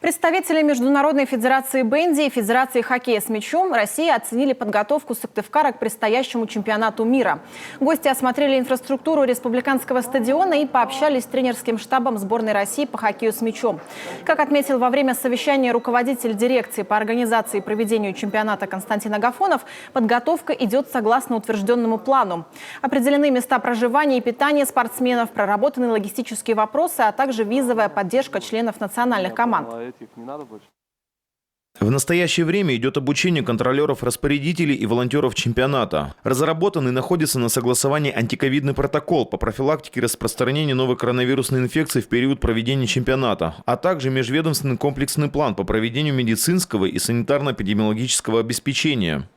Представители Международной федерации бенди и Федерации хоккея с мячом России оценили подготовку Сыктывкара к предстоящему чемпионату мира. Гости осмотрели инфраструктуру республиканского стадиона и пообщались с тренерским штабом сборной России по хоккею с мячом. Как отметил во время совещания руководитель дирекции по организации и проведению чемпионата Константин Агафонов, подготовка идет согласно утвержденному плану. Определены места проживания и питания спортсменов, проработаны логистические вопросы, а также визовая поддержка членов национальных команд. В настоящее время идет обучение контролеров-распорядителей и волонтеров чемпионата. Разработан и находится на согласовании антиковидный протокол по профилактике распространения новой коронавирусной инфекции в период проведения чемпионата, а также межведомственный комплексный план по проведению медицинского и санитарно-эпидемиологического обеспечения.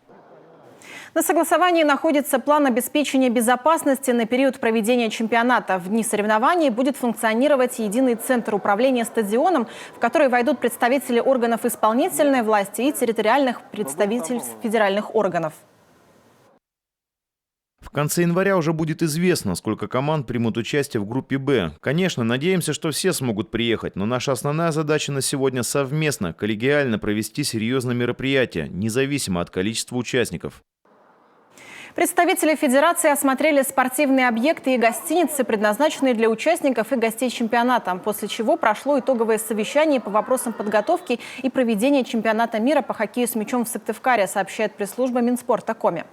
На согласовании находится план обеспечения безопасности на период проведения чемпионата. В дни соревнований будет функционировать единый центр управления стадионом, в который войдут представители органов исполнительной власти и территориальных представительств федеральных органов. В конце января уже будет известно, сколько команд примут участие в группе «Б». Конечно, надеемся, что все смогут приехать, но наша основная задача на сегодня совместно, коллегиально провести серьезное мероприятие, независимо от количества участников. Представители Федерации осмотрели спортивные объекты и гостиницы, предназначенные для участников и гостей чемпионата, после чего прошло итоговое совещание по вопросам подготовки и проведения чемпионата мира по хоккею с мячом в Сыктывкаре, сообщает пресс-служба Минспорта Коми.